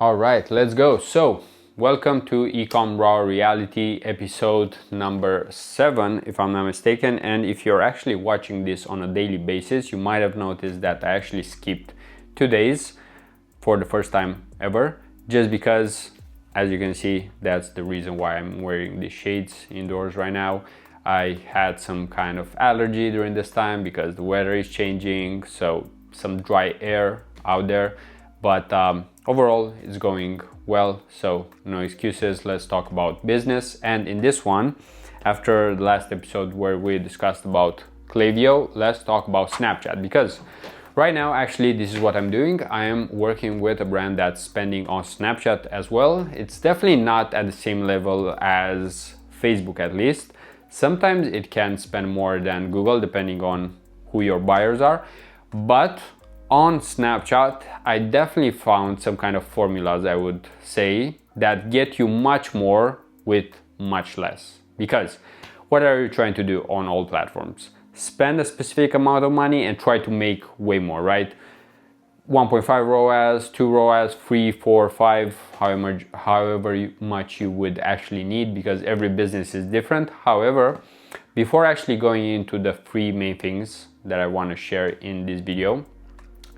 All right, let's go. So, welcome to eCom Raw Reality episode number 7, if I'm not mistaken. And if you're actually watching this on a daily basis, you might have noticed that I actually skipped 2 days for the first time ever, just because, as you can see, that's the reason why I'm wearing these shades indoors right now. I had some kind of allergy during this time because the weather is changing, so some dry air out there. But overall, it's going well, so no excuses. Let's talk about business. And in this one, after the last episode where we discussed about Klaviyo, let's talk about Snapchat, because right now, actually, this is what I'm doing. I am working with a brand that's spending on Snapchat as well. It's definitely not at the same level as Facebook, at least. Sometimes it can spend more than Google, depending on who your buyers are. But on Snapchat, I definitely found some kind of formulas, I would say, that get you much more with much less. Because what are you trying to do on all platforms? Spend a specific amount of money and try to make way more, right? 1.5 ROAS, 2 ROAS, 3, 4, 5, however much you would actually need, because every business is different. However, before actually going into the 3 main things that I want to share in this video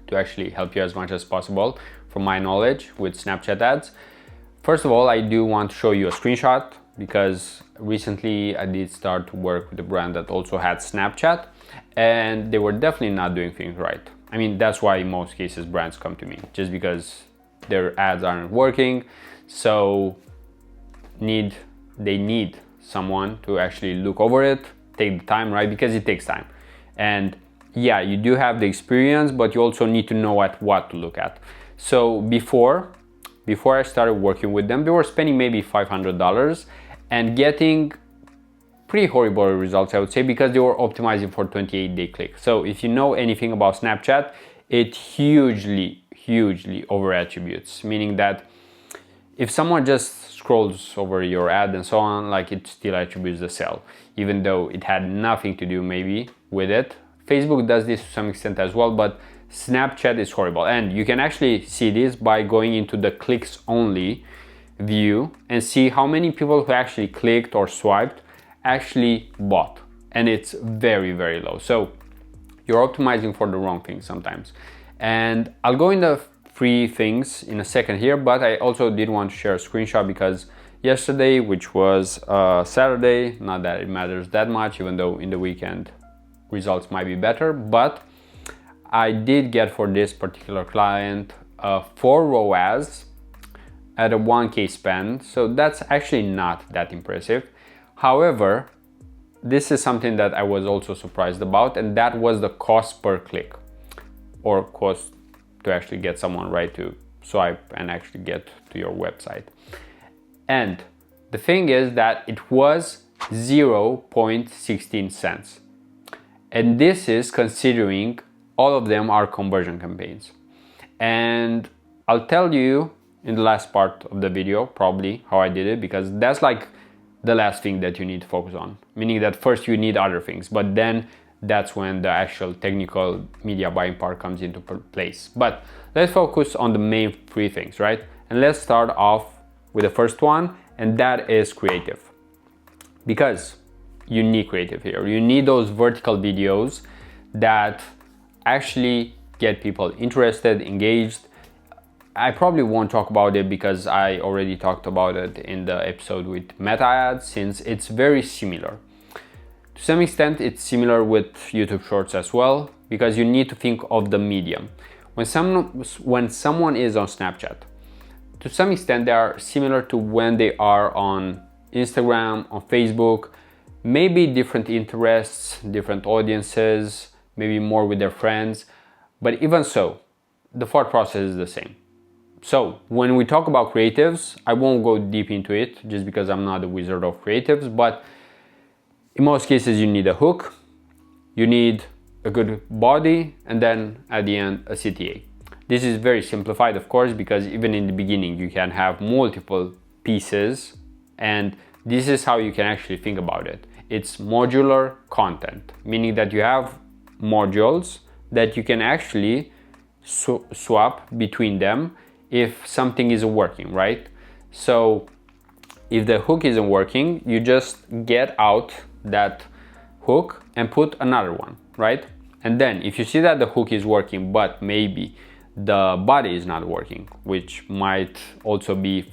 to actually help you as much as possible from my knowledge with Snapchat ads, first of all, I do want to show you a screenshot, because recently I did start to work with a brand that also had Snapchat, and they were definitely not doing things right. I mean, that's why in most cases brands come to me, just because their ads aren't working. So they need someone to actually look over it, take the time, right? Because it takes time. And yeah, you do have the experience, but you also need to know at what to look at. So before I started working with them, they were spending maybe $500 and getting pretty horrible results, I would say, because they were optimizing for 28-day click. So if you know anything about Snapchat, it hugely over attributes, meaning that if someone just scrolls over your ad and so on, like, it still attributes the sale, even though it had nothing to do maybe with it. Facebook does this to some extent as well, but Snapchat is horrible. And you can actually see this by going into the clicks only view and see how many people who actually clicked or swiped actually bought, and it's very low. So you're optimizing for the wrong thing sometimes. And I'll go into 3 things in a second here, but I also did want to share a screenshot, because yesterday, which was Saturday, not that it matters that much, even though in the weekend results might be better, but I did get for this particular client 4 ROAS at a 1K spend, so that's actually not that impressive. However, this is something that I was also surprised about, and that was the cost per click, or cost to actually get someone right to swipe and actually get to your website. And the thing is that it was 0.16 cents. And this is considering all of them are conversion campaigns. And I'll tell you in the last part of the video probably how I did it, because that's like the last thing that you need to focus on, meaning that first you need other things, but then that's when the actual technical media buying part comes into place. But let's focus on the main 3 things, right? And let's start off with the first one, and that is creative. Because you need creative here. You need those vertical videos that actually get people interested, engaged. I probably won't talk about it because I already talked about it in the episode with Meta ads, since it's very similar. To some extent, it's similar with YouTube Shorts as well, because you need to think of the medium. When someone is on Snapchat, to some extent they are similar to when they are on Instagram, on Facebook, maybe different interests, different audiences, maybe more with their friends, but even so, the thought process is the same. So when we talk about creatives, I won't go deep into it just because I'm not a wizard of creatives, but in most cases you need a hook, you need a good body, and then at the end a CTA. This is very simplified, of course, because even in the beginning you can have multiple pieces, and this is how you can actually think about it. It's modular content, meaning that you have modules that you can actually swap between them if something isn't working, right? So if the hook isn't working, you just get out that hook and put another one, right? And then if you see that the hook is working, but maybe the body is not working, which might also be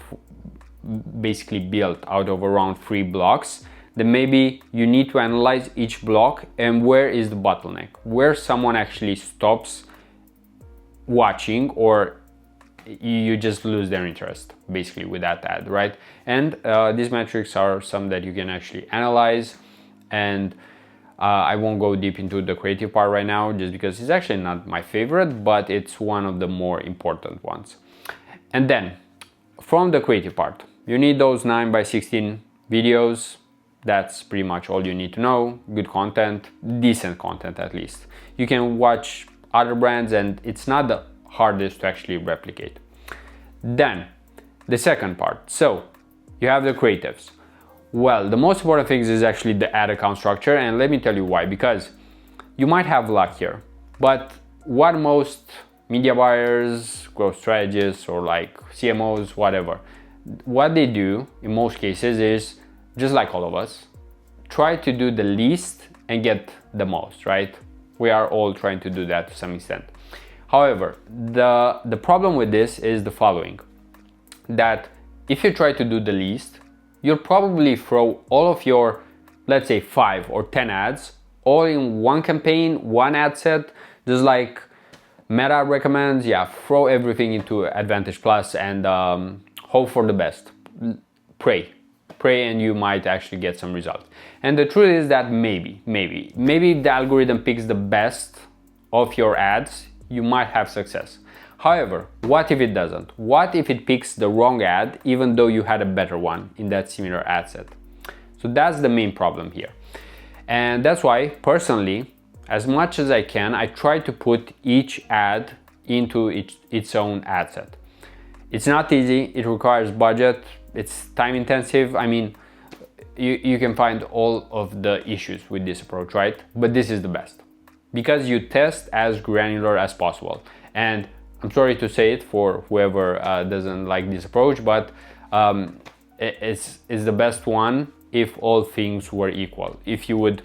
basically built out of around 3 blocks, then maybe you need to analyze each block and where is the bottleneck, where someone actually stops watching or you just lose their interest basically with that ad, right? And these metrics are some that you can actually analyze, and I won't go deep into the creative part right now just because it's actually not my favorite, but it's one of the more important ones. And then from the creative part, you need those 9:16 videos. That's pretty much all you need to know. Good content, decent content at least. You can watch other brands and it's not the hardest to actually replicate. Then the second part. So you have the creatives. Well, the most important thing is actually the ad account structure, and let me tell you why. Because you might have luck here, but what most media buyers, growth strategists, or like CMOs, whatever, what they do in most cases is, just like all of us, try to do the least and get the most, right? We are all trying to do that to some extent. However, the problem with this is the following, that if you try to do the least, you'll probably throw all of your, let's say 5 or 10 ads all in one campaign, one ad set, just like Meta recommends. Yeah, throw everything into Advantage Plus and hope for the best. Pray and you might actually get some results. And the truth is that maybe if the algorithm picks the best of your ads, you might have success. However, what if it doesn't? What if it picks the wrong ad even though you had a better one in that similar ad set? So that's the main problem here. And that's why personally, as much as I can, I try to put each ad into its own ad set. It's not easy, it requires budget, it's time intensive. I mean, you can find all of the issues with this approach, right? But this is the best because you test as granular as possible. And I'm sorry to say it for whoever doesn't like this approach, but it's the best one if all things were equal. If you would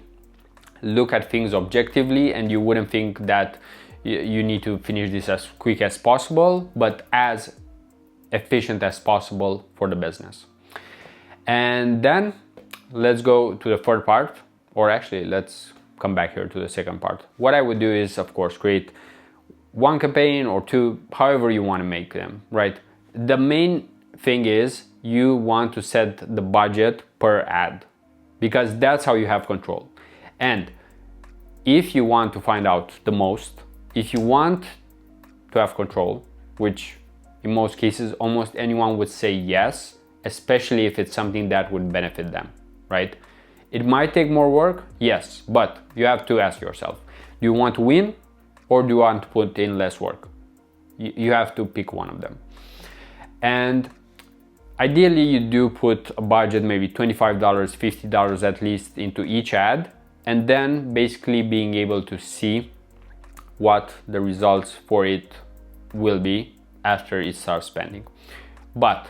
look at things objectively and you wouldn't think that you need to finish this as quick as possible, but as efficient as possible for the business. And then let's go to the third part, or actually let's come back here to the second part. What I would do is, of course, create one campaign or two, however you want to make them, right? The main thing is you want to set the budget per ad because that's how you have control. And if you want to find out the most, if you want to have control, which in most cases almost anyone would say yes, especially if it's something that would benefit them, right? It might take more work, yes, but you have to ask yourself, do you want to win or do you want to put in less work? You have to pick one of them. And ideally you do put a budget, maybe $25, $50 at least into each ad, and then basically being able to see what the results for it will be after it starts spending. But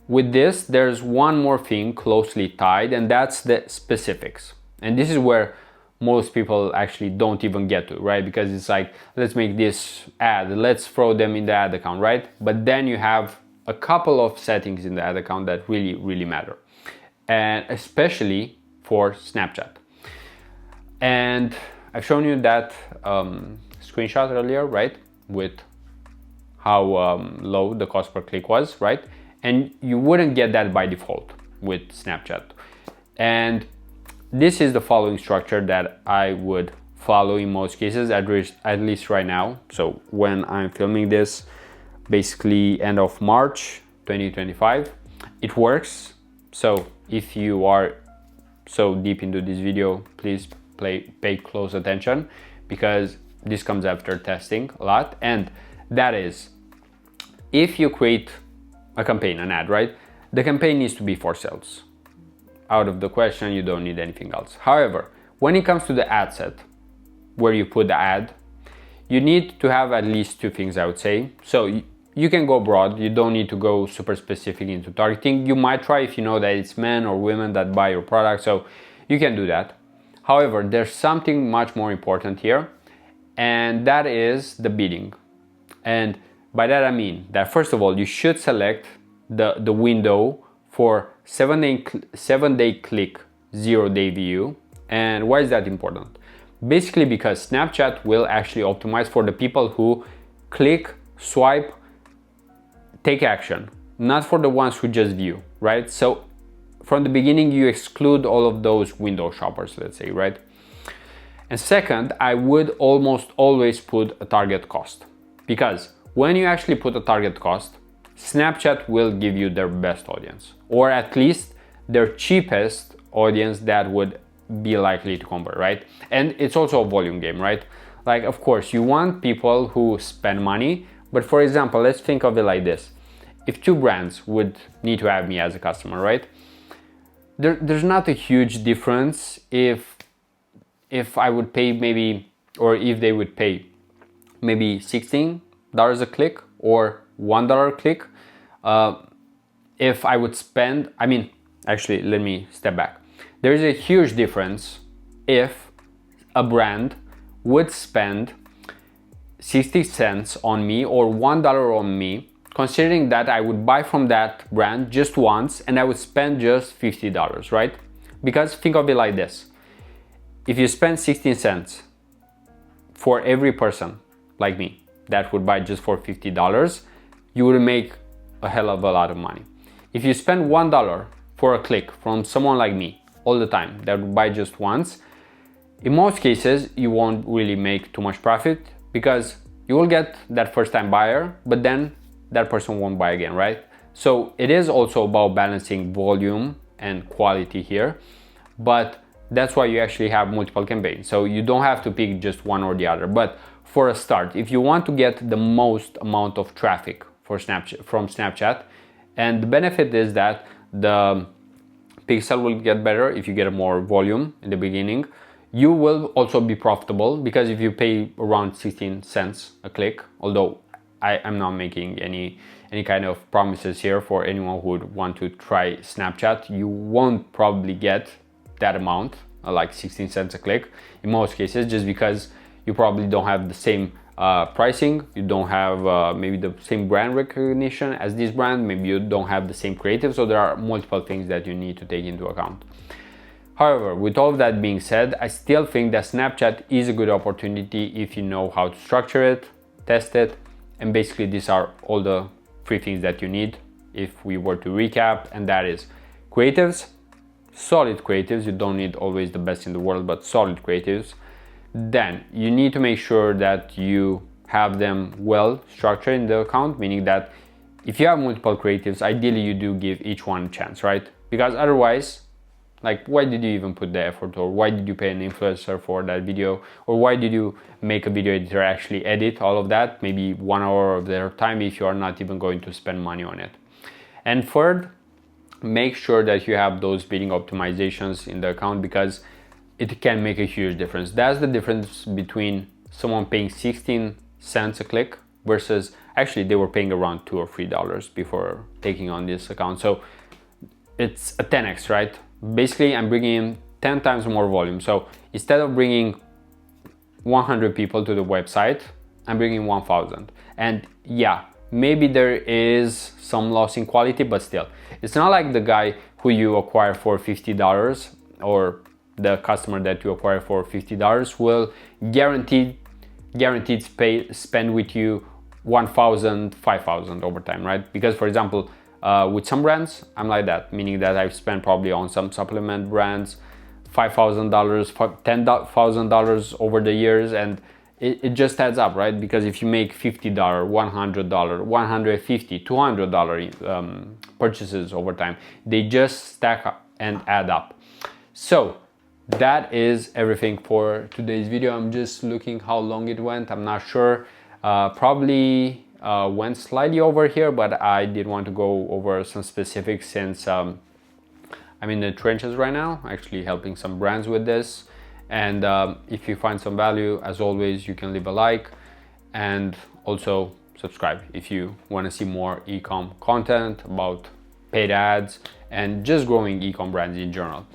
with this, there's one more thing closely tied, and that's the specifics. And this is where most people actually don't even get to, right? Because it's like, let's make this ad, let's throw them in the ad account, right? But then you have a couple of settings in the ad account that really matter, and especially for Snapchat. And I've shown you that screenshot earlier, right? With how low the cost per click was, right? And you wouldn't get that by default with Snapchat. And this is the following structure that I would follow in most cases, at least right now. So when I'm filming this, basically end of March 2025, it works. So if you are so deep into this video, please pay close attention because this comes after testing a lot. And that is, if you create a campaign, an ad, right? The campaign needs to be for sales. Out of the question, you don't need anything else. However, when it comes to the ad set, where you put the ad, you need to have at least two things, I would say. So you can go broad. You don't need to go super specific into targeting. You might try if you know that it's men or women that buy your product, so you can do that. However, there's something much more important here, and that is the bidding. And by that I mean that first of all, you should select the window for 7-day click, 0-day view. And why is that important? Basically because Snapchat will actually optimize for the people who click, swipe, take action, not for the ones who just view, right? So from the beginning, you exclude all of those window shoppers, let's say, right? And second, I would almost always put a target cost, because when you actually put a target cost, Snapchat will give you their best audience, or at least their cheapest audience that would be likely to convert, right? And it's also a volume game, right? Like, of course, you want people who spend money, but for example, let's think of it like this. If two brands would need to have me as a customer, right? There's not a huge difference if I would pay maybe, or if they would pay maybe $16 a click or $1 a click. If I would spend, I mean, actually, let me step back. There is a huge difference if a brand would spend 60 cents on me or $1 on me, considering that I would buy from that brand just once and I would spend just $50, right? Because think of it like this. If you spend 16 cents for every person like me that would buy just for $50, you would make a hell of a lot of money. If you spend $1 for a click from someone like me all the time that would buy just once, in most cases, you won't really make too much profit, because you will get that first time buyer, but then that person won't buy again, right? So it is also about balancing volume and quality here, but that's why you actually have multiple campaigns. So you don't have to pick just one or the other. But for a start, if you want to get the most amount of traffic for from Snapchat, and the benefit is that the pixel will get better if you get more volume in the beginning. You will also be profitable, because if you pay around 16 cents a click, although I'm not making any kind of promises here for anyone who would want to try Snapchat, you won't probably get that amount, like 16 cents a click in most cases, just because you probably don't have the same pricing, you don't have maybe the same brand recognition as this brand, maybe you don't have the same creative, so there are multiple things that you need to take into account. However, with all of that being said, I still think that Snapchat is a good opportunity if you know how to structure it, test it, and basically these are all the 3 things that you need if we were to recap, and that is creatives, solid creatives. You don't need always the best in the world, but solid creatives. Then you need to make sure that you have them well structured in the account, meaning that if you have multiple creatives, ideally you do give each one a chance, right? Because otherwise, like, why did you even put the effort, or why did you pay an influencer for that video, or why did you make a video editor actually edit all of that, maybe 1 hour of their time, if you are not even going to spend money on it. And third, make sure that you have those bidding optimizations in the account, because it can make a huge difference. That's the difference between someone paying 16 cents a click versus actually they were paying around $2 or $3 before taking on this account. So it's a 10x, right? Basically, I'm bringing in 10 times more volume. So instead of bringing 100 people to the website, I'm bringing 1,000. And yeah, maybe there is some loss in quality, but still, it's not like the guy who you acquire for $50 or the customer that you acquire for $50 will guaranteed spend with you 1,000, 5,000 over time, right? Because for example, with some brands, I'm like that, meaning that I've spent probably on some supplement brands $5,000, $10,000 over the years, and it just adds up, right? Because if you make $50, $100, $150, $200 purchases over time, they just stack up and add up. So that is everything for today's video. I'm just looking how long it went. I'm not sure. Probably went slightly over here, but I did want to go over some specifics since I'm in the trenches right now, actually helping some brands with this. And if you find some value, as always, you can leave a like, and also subscribe if you want to see more e-com content about paid ads and just growing e-com brands in general.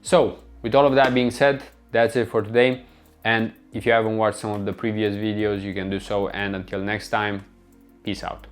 So with all of that being said, that's it for today. And if you haven't watched some of the previous videos, you can do so. And until next time, peace out.